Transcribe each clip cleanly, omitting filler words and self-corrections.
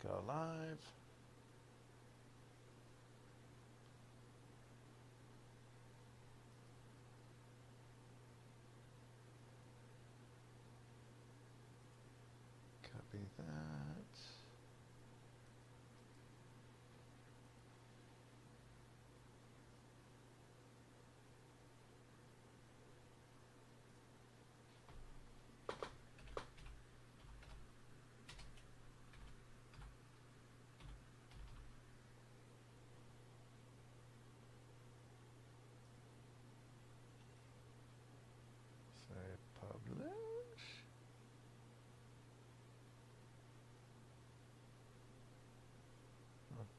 Go live. Copy that. Say publish.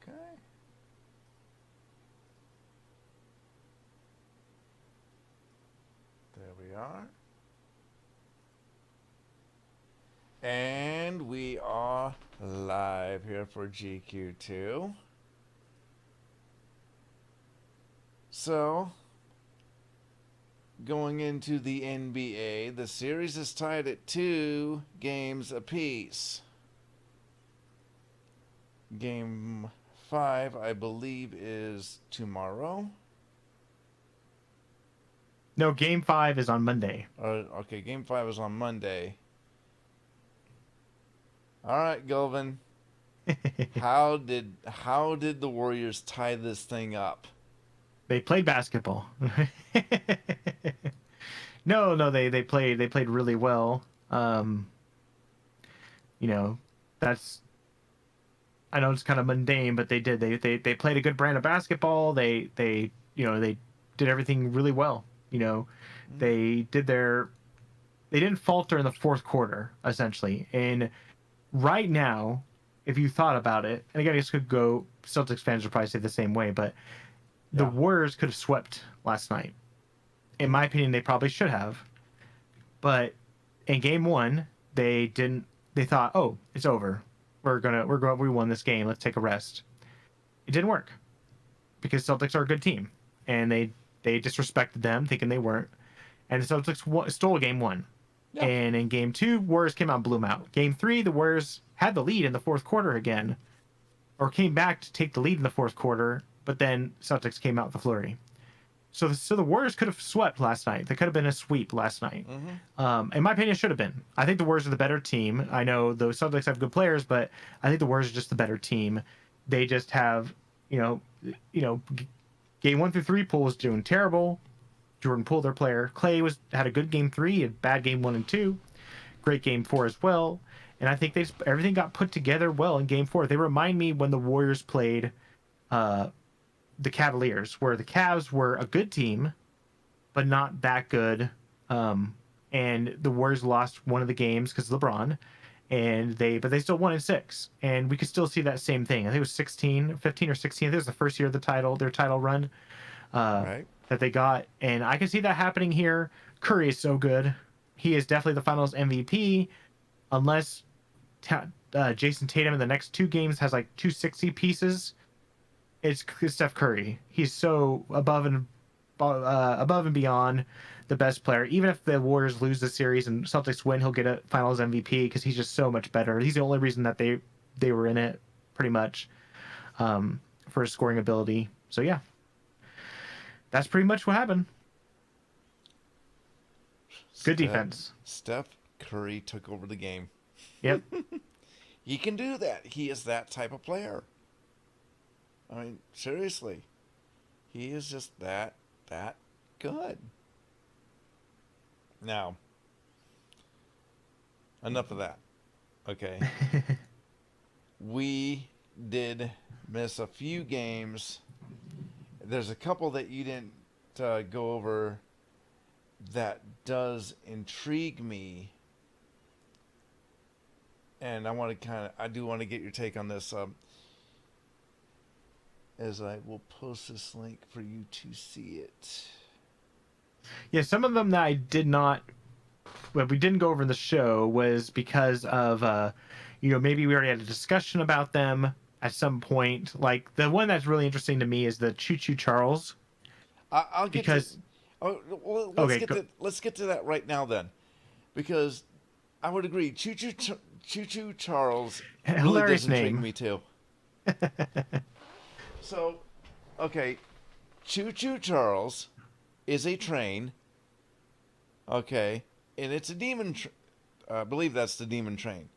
Okay. There we are. And we are live here for GQ2. So, going into the NBA, the series is tied at 2 games apiece. Game 5, I believe, is tomorrow. No, Game 5 is on Monday. Okay, Game 5 is on Monday. All right, Govan. How did the Warriors tie this thing up? They played basketball. No, they played really well. You know, that's, I know it's kind of mundane, but they did. They played a good brand of basketball. They they did everything really well. They didn't falter in the fourth quarter essentially. And right now, if you thought about it, and again, I guess could go, Celtics fans would probably say the same way, but the Warriors could have swept last night. In my opinion, they probably should have. But in game 1, they didn't. They thought, "Oh, it's over. We won this game. Let's take a rest." It didn't work because Celtics are a good team, and they disrespected them, thinking they weren't. And the Celtics stole game 1. Yeah. And in game 2, Warriors came out and blew them out. Game 3, the Warriors had the lead in the fourth quarter again, or came back to take the lead in the fourth quarter, but then Celtics came out with the flurry. So the Warriors could have swept last night. They could have been a sweep last night. Mm-hmm. In my opinion, it should have been. I think the Warriors are the better team. I know the Celtics have good players, but I think the Warriors are just the better team. They just have, game 1 through 3, Poole was doing terrible. Jordan Poole, their player. Clay had a good game 3, a bad game 1 and 2. Great game 4 as well. And I think everything got put together well in game 4. They remind me when the Warriors played the Cavaliers, where the Cavs were a good team, but not that good. And the Warriors lost one of the games because of LeBron, but they still won in 6. And we could still see that same thing. I think it was 15 or 16. I think it was the first year of their title run that they got. And I can see that happening here. Curry is so good. He is definitely the finals MVP, unless Jason Tatum in the next 2 games has like 260 pieces. It's Steph Curry. He's so above and beyond the best player. Even if the Warriors lose the series and Celtics win, he'll get a Finals MVP because he's just so much better. He's the only reason that they were in it, pretty much, for his scoring ability. So yeah, that's pretty much what happened. Good defense. Steph Curry took over the game. Yep. He can do that. He is that type of player. I mean, seriously. He is just that good. Now, enough of that. Okay. We did miss a few games. There's a couple that you didn't go over that does intrigue me. And I do want to get your take on this. As I will post this link for you to see it. Yeah, some of them that I did not, what we didn't go over in the show was because of, maybe we already had a discussion about them at some point. Like the one that's really interesting to me is the Choo Choo Charles. I'll get because. Let's get to that right now then, because I would agree. Choo Choo Choo Charles really does Hilarious intrigue name. me too. So, okay, Choo Choo Charles is a train. Okay, and it's a demon. I believe that's the demon train.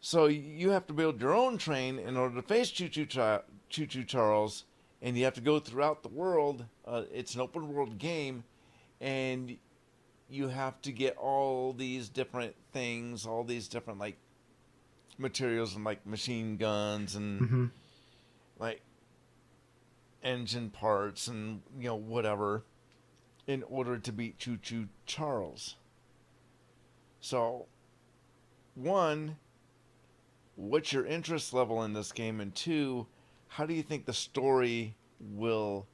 So you have to build your own train in order to face Choo Choo Charles, and you have to go throughout the world. It's an open world game, and you have to get all these different things, all these different like materials and like machine guns and Hmm. like engine parts and whatever in order to beat Choo Choo Charles. So, one, what's your interest level in this game, and two, how do you think the story will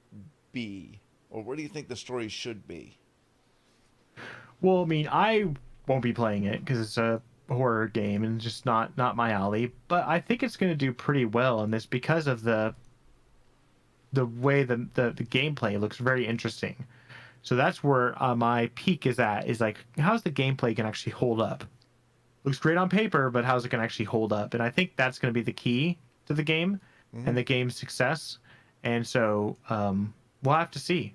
be, or what do you think the story should be? Well, I mean, I won't be playing it because it's a horror game and just not my alley. But I think it's going to do pretty well in this because of the way the gameplay looks very interesting. So that's where my peak is at. Is like, how's the gameplay gonna actually hold up? Looks great on paper, but how's it gonna actually hold up? And I think that's gonna be the key to the game Mm-hmm. and the game's success. And so we'll have to see.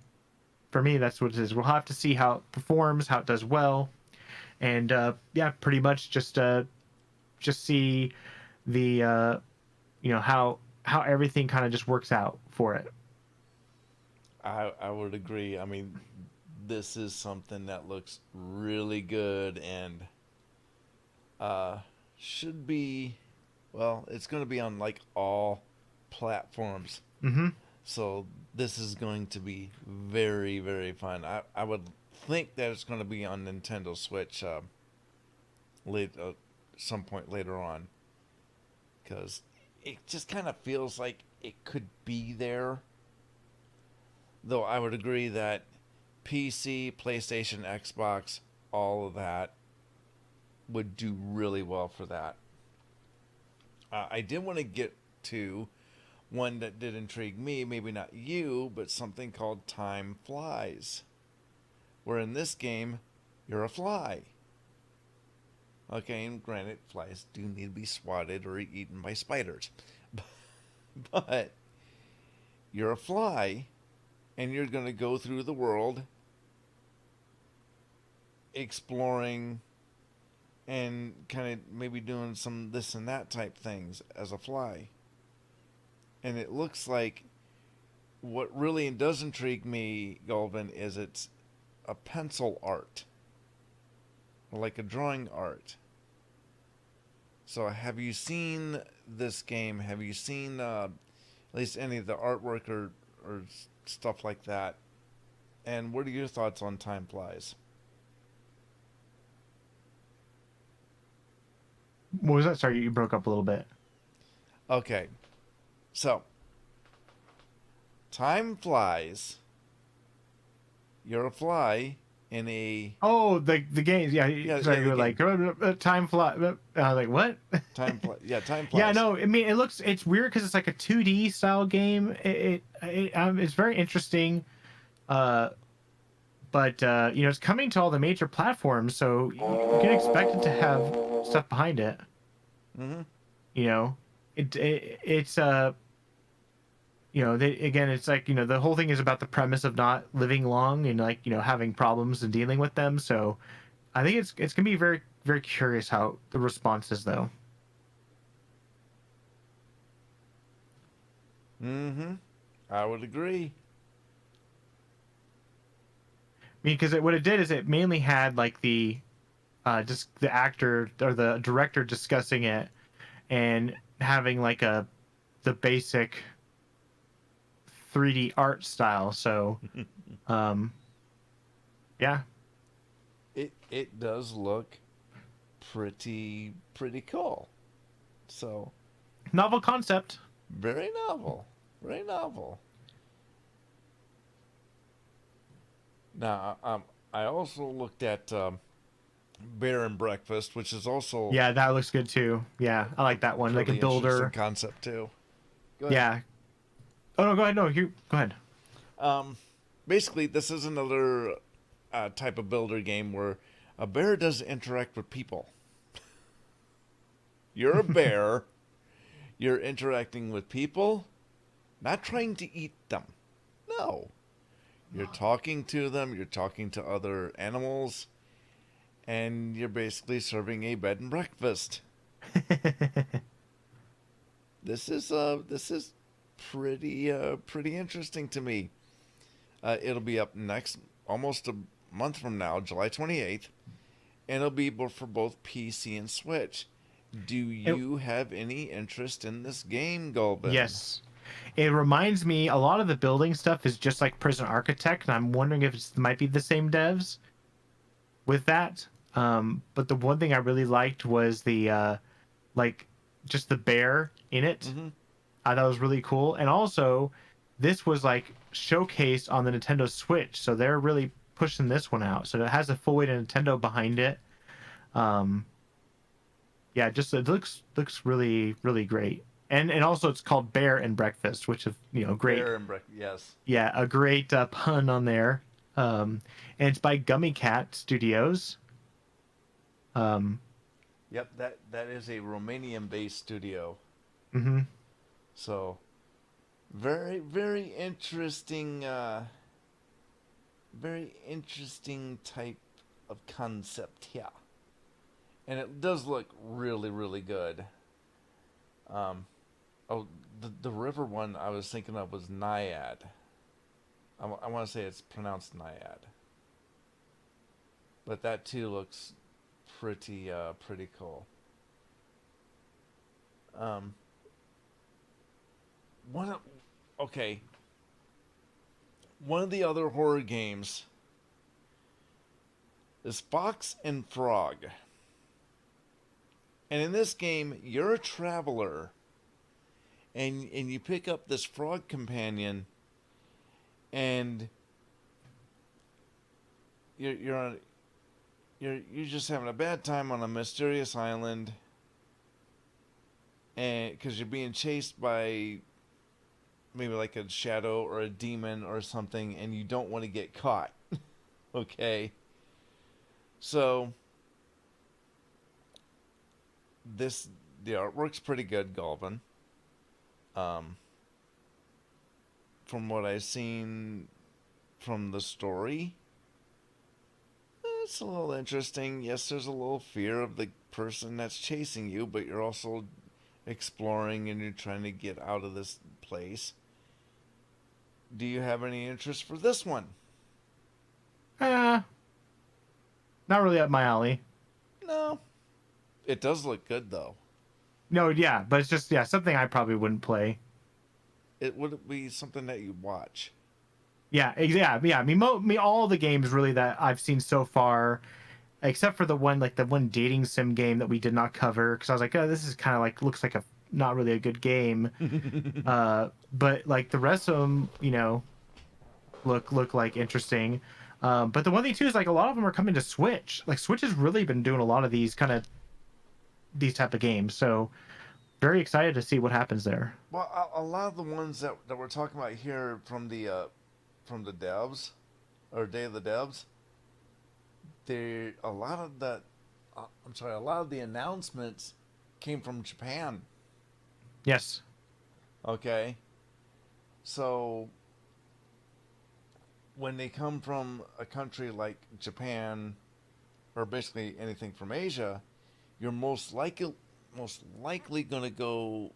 For me, that's what it is. We'll have to see how it performs, how it does well, and yeah, pretty much just see the how everything kind of just works out for it. I would agree. I mean, this is something that looks really good and uh, should be, well, it's going to be on like all platforms. Mm-hmm. So this is going to be very, very fun. I would think that it's going to be on Nintendo Switch late, some point later on. Because it just kind of feels like it could be there. Though I would agree that PC, PlayStation, Xbox, all of that would do really well for that. I did want to get to one that did intrigue me, maybe not you, but something called Time Flies. Where in this game, you're a fly. Okay, and granted, flies do need to be swatted or eaten by spiders. But you're a fly, and you're going to go through the world exploring and kind of maybe doing some this and that type things as a fly. And it looks like what really does intrigue me, Galvin, is it's a pencil art, or like a drawing art. So have you seen this game? Have you seen at least any of the artwork or stuff like that? And what are your thoughts on Time Flies? What was that? Sorry, you broke up a little bit. Okay, so Time Flies. You're a fly in a Oh, the games. Yeah, yeah sorry, yeah you the were like, game. time fly. I was like, what? Time Yeah, Flies. no, I mean, it's weird because it's like a 2D style game. It's very interesting. Uh, but it's coming to all the major platforms, so you can expect it to have stuff behind it. Mm-hmm. You know, it's again, it's like, the whole thing is about the premise of not living long and, like, having problems and dealing with them. So I think it's gonna be very, very curious how the response is, though. Mm-hmm. I would agree. I mean, because what it did is it mainly had like just the actor or the director discussing it and having like the basic 3D art style. So um yeah, It does look pretty cool. So novel concept. very novel. Very novel. Now, I also looked at Bear and Breakfast, which is also Yeah, that looks good too. Yeah, I like that one. Like a pretty interesting builder. concept too. Go ahead. Yeah. Oh no, go ahead. No, you go ahead. Um, basically, this is another type of builder game where a bear doesn't interact with people. You're a bear. You're interacting with people, not trying to eat them. No. You're talking to them, you're talking to other animals, and you're basically serving a bed and breakfast. This is pretty interesting to me. It'll be up next almost a month from now, July 28th, and it'll be for both PC and Switch. Do you have any interest in this game, Golvin? Yes. It reminds me a lot of the building stuff is just like Prison Architect, and I'm wondering if it might be the same devs with that. But the one thing I really liked was the like just the bear in it. Mm-hmm. I thought it was really cool. And also this was like showcased on the Nintendo Switch, so they're really pushing this one out. So it has a full weight of Nintendo behind it. Um yeah, just it looks really really great. And also it's called Bear and Breakfast, which is great. Bear and breakfast, yes. Yeah, a great pun on there. And it's by Gummy Cat Studios. Um, Yep, that is a Romanian-based studio. hmm So, very interesting type of concept here, and it does look really, really good. Um, oh, the river one I was thinking of was Naiad. I want to say it's pronounced Naiad, but that too looks pretty cool. Um, one of, okay, one of the other horror games is Fox and Frog. And in this game, you're a traveler, and you pick up this frog companion, and you're just having a bad time on a mysterious island, and because you're being chased by maybe like a shadow or a demon or something, and you don't want to get caught. Okay, so the artwork's pretty good, Galvin. Um, from what I've seen from the story, it's a little interesting. Yes, there's a little fear of the person that's chasing you, but you're also exploring and you're trying to get out of this place. Do you have any interest for this one? uh, not really up my alley. No. It does look good though. No, yeah, but it's just something I probably wouldn't play. It would be something that you watch. Yeah. I mean, all the games really that I've seen so far, except for the one dating sim game that we did not cover, because I was like, oh, this is kind of like looks like a not really a good game. But like the rest of them, look like interesting. But the one thing too is like a lot of them are coming to Switch. Like Switch has really been doing a lot of these type of games. So very excited to see what happens there. Well, a lot of the ones that we're talking about here from the devs or Day of the Devs, they a lot of the I'm sorry, a lot of the announcements came from Japan. Yes. Okay, so when they come from a country like Japan, or basically anything from Asia, you're most likely going to go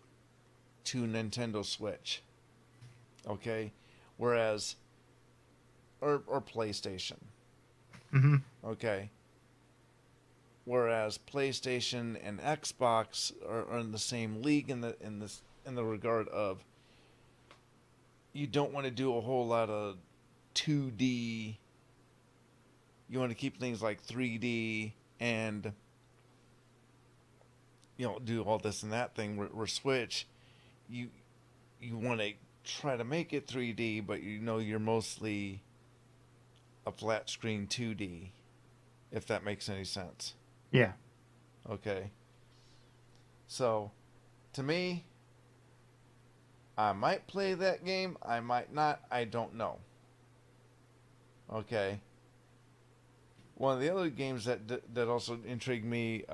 to Nintendo Switch. Okay, whereas or PlayStation. hmm Okay, whereas PlayStation and Xbox are in the same league in the regard of you don't want to do a whole lot of 2D. You want to keep things like 3D and do all this and that thing. Where Switch, you want to try to make it 3D, but you're mostly a flat screen 2D, if that makes any sense. Yeah. Okay. So, to me, I might play that game. I might not. I don't know. Okay. One of the other games that also intrigued me,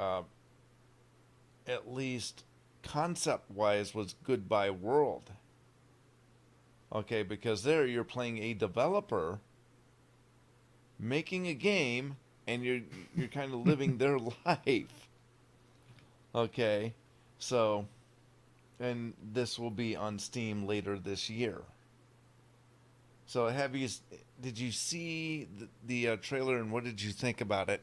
at least concept wise, was Goodbye World. Okay, because there you're playing a developer making a game, and you're kind of living their life. Okay, so, and this will be on Steam later this year. So did you see the trailer, and what did you think about it?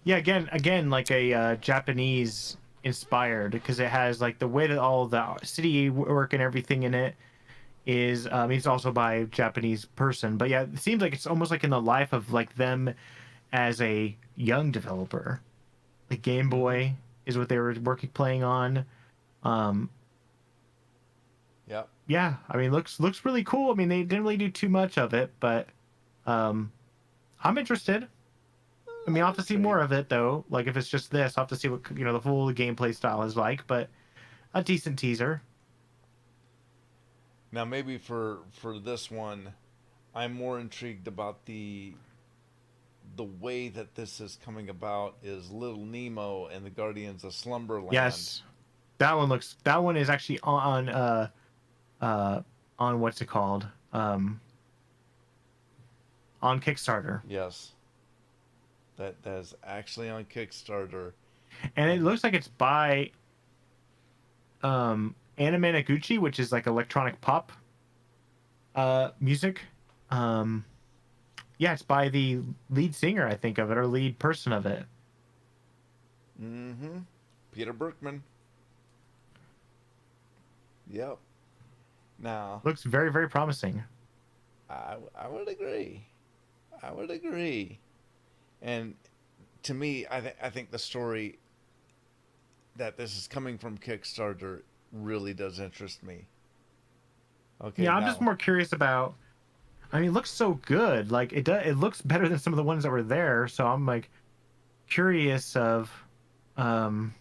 Yeah, again, like a Japanese inspired, because it has like the way that all the city work and everything in it is. It's also by a Japanese person, but yeah, it seems like it's almost like in the life of like them as a young developer. Like Game Mm-hmm. Boy is what they were playing on. Um, Yep. yeah, I mean, looks really cool. I mean, they didn't really do too much of it, but um, I'm interested. I mean, I'll I'm have to see more intrigued. of it though. Like if it's just this, I'll have to see what the full gameplay style is like. But a decent teaser. Now, maybe for this one, I'm more intrigued about the way that this is coming about is Little Nemo and the Guardians of Slumberland. Yes, that one looks. That one is actually uh on what's it called? On Kickstarter, Yes, that is actually on Kickstarter, and it and looks like it's by Anime Naguchi, which is like electronic pop music. Um, yeah, it's by the lead singer, I think, of it, or lead person of it. mm-hmm, Peter Berkman. Yep. Now, Looks very, very promising. I would agree. I would agree. And to me, I think the story that this is coming from Kickstarter really does interest me. Okay, Yeah, I'm just now, more curious about. I mean, it looks so good. Like it does. It looks better than some of the ones that were there. So I'm like curious of, um,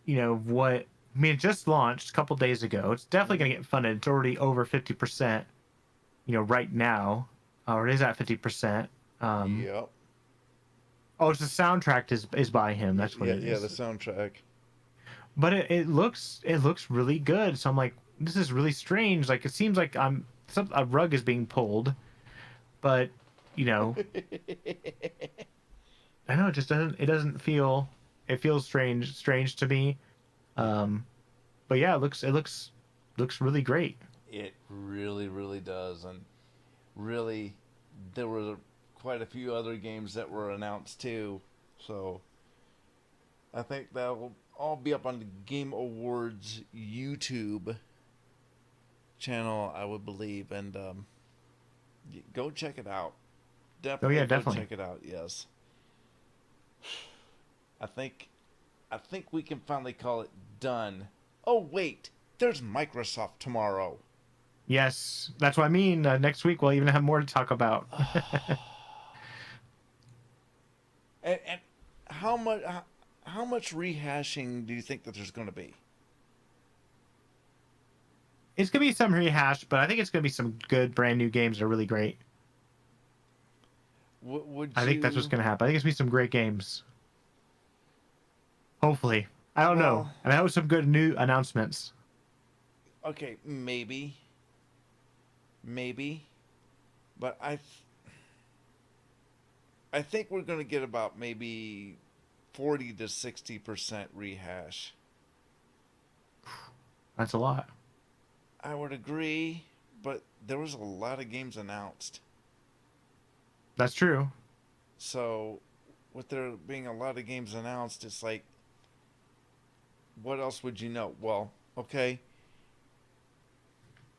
what. I mean, it just launched a couple days ago. It's definitely mhm, gonna get funded. It's already over 50%. Right now, or it is at 50%. Um, yep, oh, it's the soundtrack is by him. That's what yeah, it yeah, the is. soundtrack. But it looks really good. So I'm like, this is really strange. Like it seems like a rug is being pulled, but you know, I know it doesn't feel it feels strange to me. Um, but yeah, it looks really great. It really, really does, and really, there were quite a few other games that were announced too. So I think that will all be up on the Game Awards YouTube channel, I would believe, and go check it out. Oh yeah, Definitely go definitely. check it out. Yes, I think I think we can finally call it done. Oh wait, there's Microsoft tomorrow. Yes, that's what I mean. Next week we'll even have more to talk about. And how much rehashing do you think that there's going to be? It's gonna be some rehashed, but I think it's gonna be some good brand new games that are really great. Would I think that's what's you? gonna happen. I think it's gonna be some great games. Hopefully, I don't know, Well, and I hope some good new announcements. okay, maybe, but I think we're going to get about maybe 40 to 60% rehash. That's a lot. I would agree, but there was a lot of games announced. That's true. So, with there being a lot of games announced, it's like, what else would you know? Well, okay,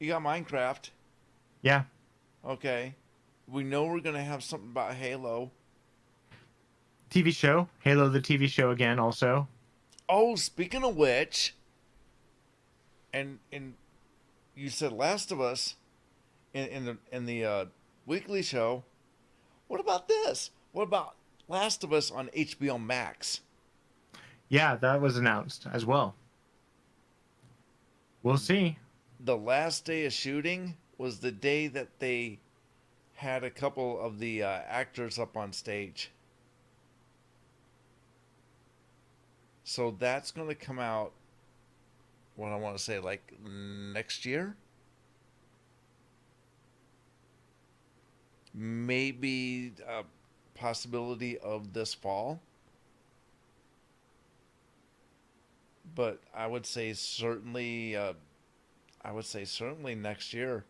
you got Minecraft. Yeah, Okay, we know we're gonna have something about Halo. TV show, Halo the TV show again. Also, Oh, speaking of which, and you said Last of Us in the weekly show. What about this? What about Last of Us on HBO Max? yeah, that was announced as well. We'll see. The last day of shooting was the day that they had a couple of the actors up on stage. So that's going to come out, what I want to say, like next year? Maybe a possibility of this fall. But I would say certainly next year.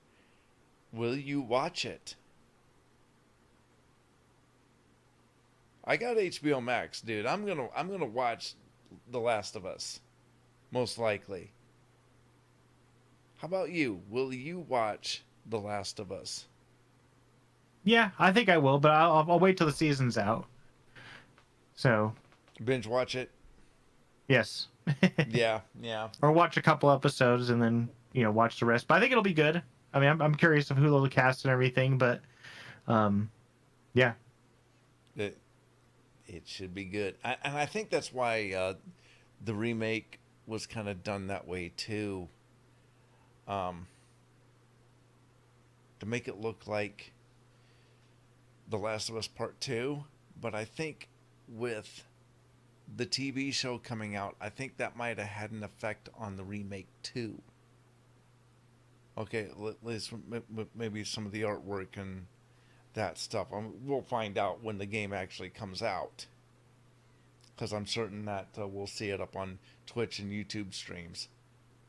Will you watch it? I got HBO Max, dude. I'm gonna watch The Last of Us, most likely. How about you? Will you watch The Last of Us? Yeah, I think I will, but I'll wait till the season's out. So Binge watch it? yes, Yeah, yeah. or watch a couple episodes and then watch the rest. But I think it'll be good. I mean, I'm curious of who they'll cast and everything, but um, yeah, It it should be good, and I think that's why the remake was kind of done that way too, um, to make it look like The Last of Us Part Two. But I think with the TV show coming out, I think that might have had an effect on the remake too. Okay, at least maybe some of the artwork and that stuff. We'll find out when the game actually comes out, because I'm certain that we'll see it up on Twitch and YouTube streams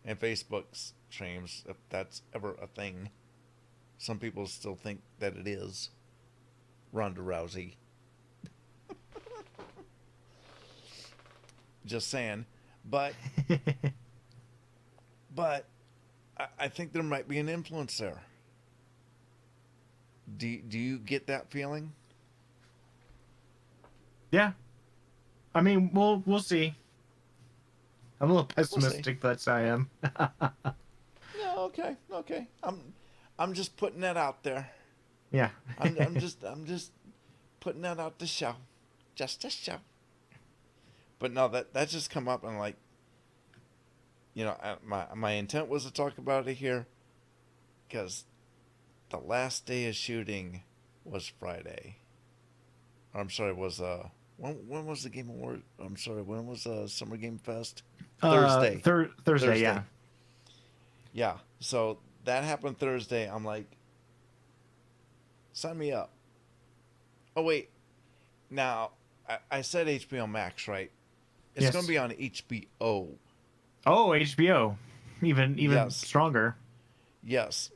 and Facebook streams, if that's ever a thing. Some people still think that it is. Ronda Rousey. Just saying. But I think there might be an influence there. Do you get that feeling? yeah. I mean, we'll see. I'm a little We'll see. pessimistic, but I am. Yeah, okay, okay. I'm just putting that out there. Yeah. I'm just putting that out to show. Just to show. But no, that just come up, and like, my intent was to talk about it here because the last day of shooting was Friday. Or, I'm sorry, was when was the Game Award? I'm sorry, when was Summer Game Fest? Thursday. Thursday, yeah. Yeah. So that happened Thursday. I'm like, sign me up. Oh wait, now I said HBO Max, right? It's Yes. going to be on HBO. Oh, HBO, even Yes. stronger. Yes.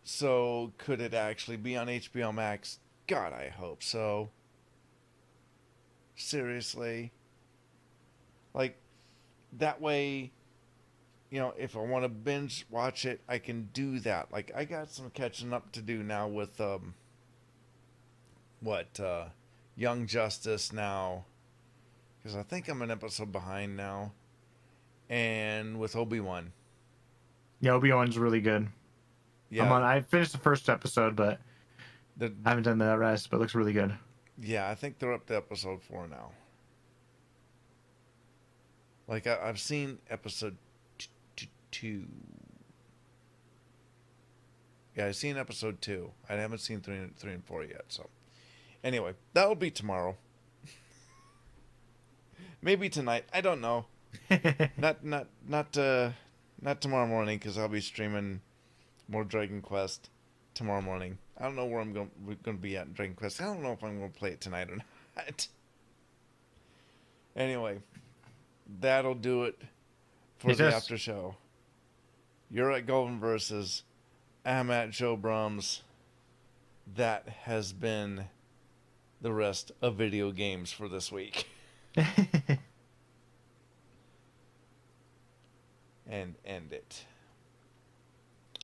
So could it actually be on HBO Max? God, I hope so. Seriously. Like, that way, if I want to binge watch it, I can do that. Like, I got some catching up to do now with Young Justice now, because I think I'm an episode behind now, and with Obi-Wan. Yeah, Obi-Wan's really good. Yeah. I finished the first episode, but the I haven't done the rest, but it looks really good. Yeah, I think they're up to episode 4 now. Like, I've seen episode 2. Yeah, I've seen episode 2. I haven't seen 3 and 4 yet, so. Anyway, that'll be tomorrow. Maybe tonight. I don't know. Not tomorrow morning, because I'll be streaming more Dragon Quest tomorrow morning. I don't know where we're going to be at in Dragon Quest. I don't know if I'm going to play it tonight or not. Anyway, that'll do it for the after show. You're at Golden Versus. I'm at Joe Brums. That has been the rest of video games for this week. And end it.